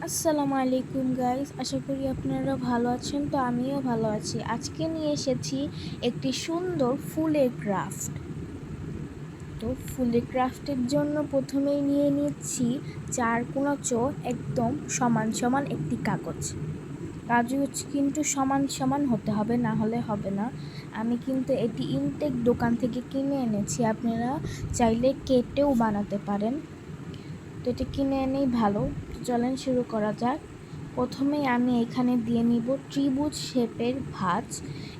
আসসালামু আলাইকুম গাইস, আশা করি আপনারা ভালো আছেন। তো আমিও ভালো আছি। আজকে নিয়ে এসেছি একটি সুন্দর ফুলের ক্রাফট। তো ফুলের ক্রাফটের জন্য প্রথমেই নিয়ে নিচ্ছি 4 কোনা একদম সমান সমান একটি কাগজ কিন্তু সমান সমান হতে হবে, না হলে হবে না। আমি কিন্তু এটি ইনটেক দোকান থেকে কিনে এনেছি, আপনারা চাইলে কেটেও বানাতে পারেন। তো এটি কিনে এনেই ভালো। চলেন শুরু করা যাক। প্রথমেই আমি এখানে দিয়ে নিব ত্রিভুজ শেপের ভাঁজ।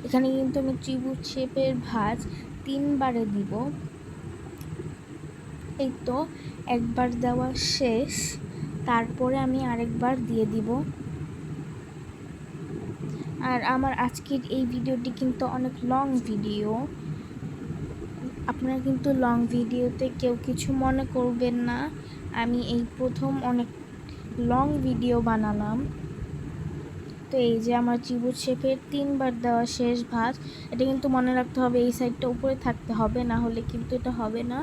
এখানে কিন্তু আমি ত্রিভুজ শেপের ভাঁজ 3 বারে দিব। এই তো একবার দেওয়া শেষ, তারপরে আমি আরেকবার দিয়ে দিব। আর আমার আজকের এই ভিডিওটি কিন্তু অনেক লং ভিডিও, আপনারা কিন্তু লং ভিডিওতে কেউ কিছু মনে করবেন না। আমি এই প্রথম অনেক লং ভিডিও বানালাম। তো এই যে আমার ত্রিভুজ শেপের 3 বার দেওয়া শেষ ভাঁজ। এটা কিন্তু মনে রাখতে হবে এই সাইডটা উপরে থাকতে হবে, না হলে কিন্তু এটা হবে না।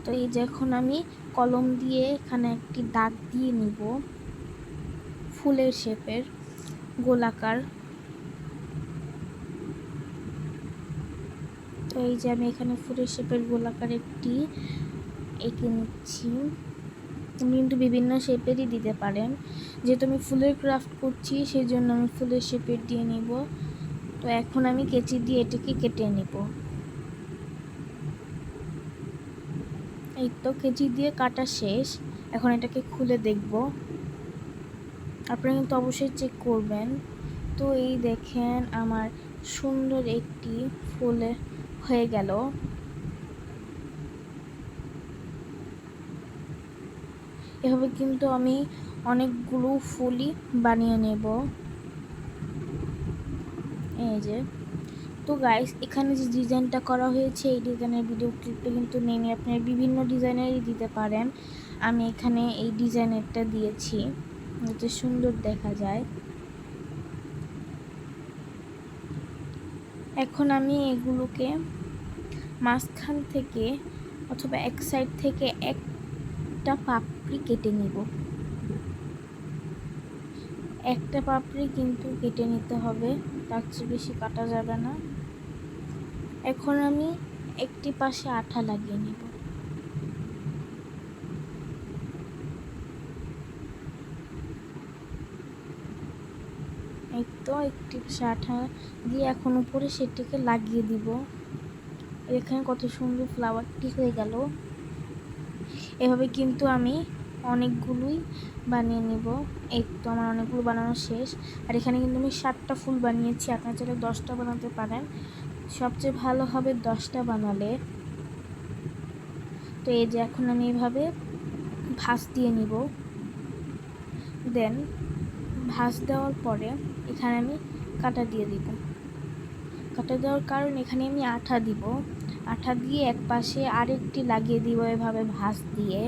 তো এই যে এখন আমি কলম দিয়ে এখানে একটি দাগ দিয়ে নিব ফুলের শেপের গোলাকার। তো এই যে আমি এখানে ফুলের শেপের গোলাকার একটি এঁকে নিচ্ছি। তুমি কিন্তু বিভিন্ন শেপেরই দিতে পারেন, যেহেতু আমি ফুলের ক্রাফট করছি সেই জন্য আমি ফুলের শেপের দিয়ে নিব। তো এখন আমি কেচি দিয়ে এটাকে কেটে নিব। এই তো কেচি দিয়ে কাটা শেষ। এখন এটাকে খুলে দেখব, আপনারা কিন্তু অবশ্যই চেক করবেন। তো এই দেখেন আমার সুন্দর একটি ফুল হয়ে গেল। এভাবে কিন্তু আমি অনেকগুলো ফুলই বানিয়ে নেব। এই যে তো গাইস, এখানে যে ডিজাইনটা করা হয়েছে এই ডিজাইনের ভিডিও ক্লিপটা কিন্তু নেমে আপনার বিভিন্ন ডিজাইনেরই দিতে পারেন। আমি এখানে এই ডিজাইনেরটা দিয়েছি, যাতে সুন্দর দেখা যায়। এখন আমি এগুলোকে মাঝখান থেকে অথবা এক সাইড থেকে একটা পাপড়ি কেটে নিব। একটা পাপড়ি কিন্তু কেটে নিতে হবে, তার চেয়ে বেশি কাটা যাবে না। এখন আমি একটি পাশে আঠা লাগিয়ে নিব। এই তো একটি পাশে আঠা দিয়ে এখন উপরে সেটিকে লাগিয়ে দিব। এখানে কত সুন্দর ফ্লাওয়ারটি হয়ে গেল। এভাবে কিন্তু আমি অনেকগুলোই বানিয়ে নিব। এই তো আমার অনেকগুলো বানানো শেষ। আর এখানে কিন্তু আমি 7টা ফুল বানিয়েছি, আপনারা চাইলে 10টা বানাতে পারেন, সবচেয়ে ভালো হবে 10টা বানালে। তো এই যে এখন আমি এইভাবে ভাঁজ দিয়ে নিব। দেন ভাঁজ দেওয়ার পরে এখানে আমি কাটা দিয়ে দিব। কাটা দেওয়ার কারণ এখানে আমি আঠা দিব, আঠা দিয়ে এক পাশে আরেকটি লাগিয়ে দিব এভাবে ভাঁজ দিয়ে।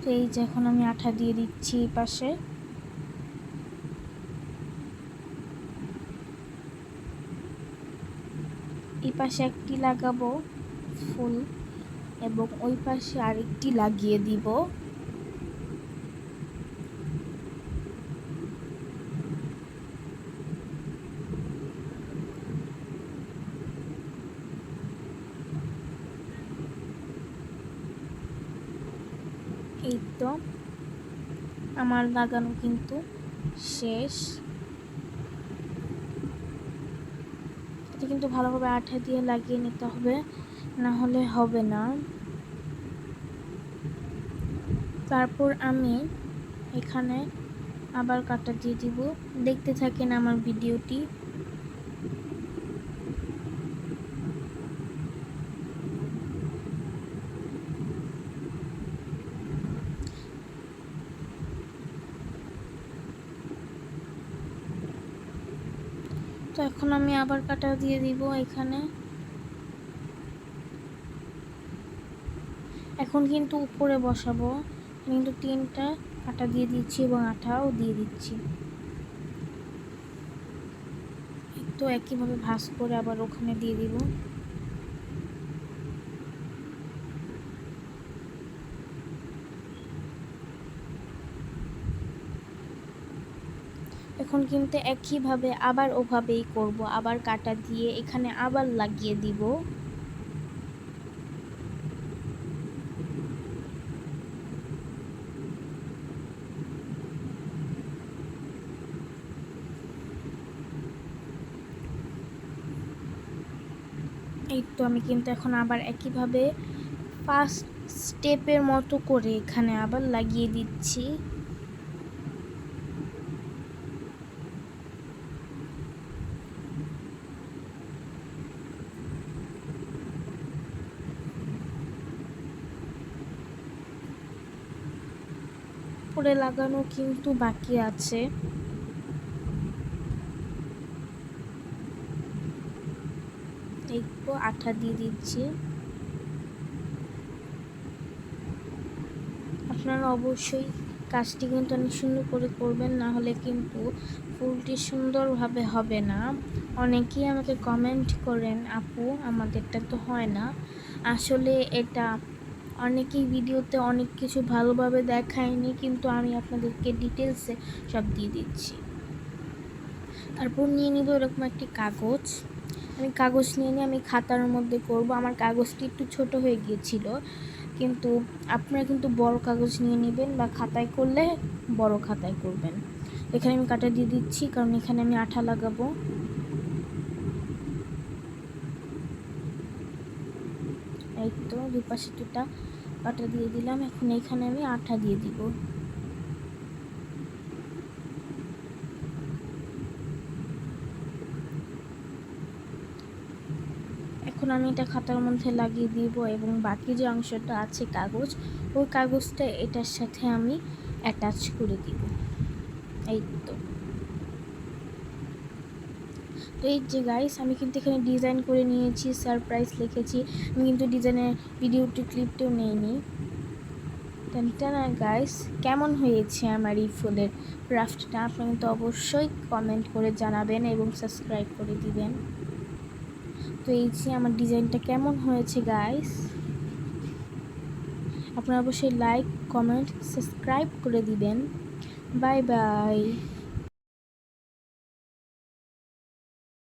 তো এই যে এখন আমি আঠা দিয়ে দিচ্ছি এই পাশে। এই পাশে একটি লাগাবো ফুল এবং ওই পাশে আরেকটি লাগিয়ে দিব। এই তো আমার লাগানো কিন্তু শেষ। এটা কিন্তু ভালোভাবে আঠা দিয়ে লাগিয়ে নিতে হবে, না হলে হবে না। তারপর আমি এখানে আবার কাটা দিয়ে দিব। দেখতে থাকেন আমার ভিডিওটি। তো এখন আমি আবার কাটা দিয়ে দিব এখানে। এখন কিন্তু উপরে বসাবো, কিন্তু 3টা কাটা দিয়ে দিচ্ছি এবং আঠাও দিয়ে দিচ্ছি। তো একইভাবে ভাঁজ করে আবার ওখানে দিয়ে দিব। এখন কিন্তু একইভাবে আবার ওভাবেই করব, আবার কাটা দিয়ে এখানে আবার লাগিয়ে দিব। এই তো আমি কিন্তু এখন আবার একইভাবে ফার্স্ট স্টেপের মতো করে এখানে আবার লাগিয়ে দিচ্ছি। পরে লাগানো কিন্তু বাকি আছে। একটু আঠা দিয়ে দিচ্ছি। আপনারা অবশ্যই কাজটি কিন্তু অনেক সুন্দর করে করবেন, না হলে কিন্তু ফুলটি সুন্দরভাবে হবে না। অনেকেই আমাকে কমেন্ট করেন, আপু আমাদেরটা তো হয় না। আসলে এটা অনেকেই ভিডিওতে অনেক কিছু ভালোভাবে দেখায়নি, কিন্তু আমি আপনাদেরকে ডিটেলসে সব দিয়ে দিচ্ছি। তারপর নিয়ে নিব এরকম একটি কাগজ। আমি কাগজ নিয়ে আমি খাতার মধ্যে করব। আমার কাগজটি একটু ছোট হয়ে গিয়েছিল, কিন্তু আপনারা কিন্তু বড় কাগজ নিয়ে নেবেন, বা খাতায় করলে বড় খাতায় করবেন। এখানে আমি কাটা দিয়ে দিচ্ছি, কারণ এখানে আমি আঠা লাগাবো। এই তো দুই পাশে দুটা কাটা দিয়ে দিলাম। এখন এখানে আমি আঠা দিয়ে দিব। এখন আমি এটা খাতার মধ্যে লাগিয়ে দিব, এবং বাকি যে অংশটা আছে কাগজ, ওই কাগজটা এটার সাথে আমি অ্যাটাচ করে দিব। এই তো এই যে গাইস, আমি কিন্তু এখানে ডিজাইন করে নিয়েছি, সারপ্রাইজ লিখেছি। আমি কিন্তু ডিজাইনের ভিডিওটি ক্লিপটিও নেইনি। না গাইস, কেমন হয়েছে আমার এই ফুলের ক্রাফটটা আপনারা কিন্তু অবশ্যই কমেন্ট করে জানাবেন এবং সাবস্ক্রাইব করে দিবেন। তো এই যে আমার ডিজাইনটা কেমন হয়েছে গাইস, আপনারা অবশ্যই লাইক, কমেন্ট, সাবস্ক্রাইব করে দিবেন। Bye bye.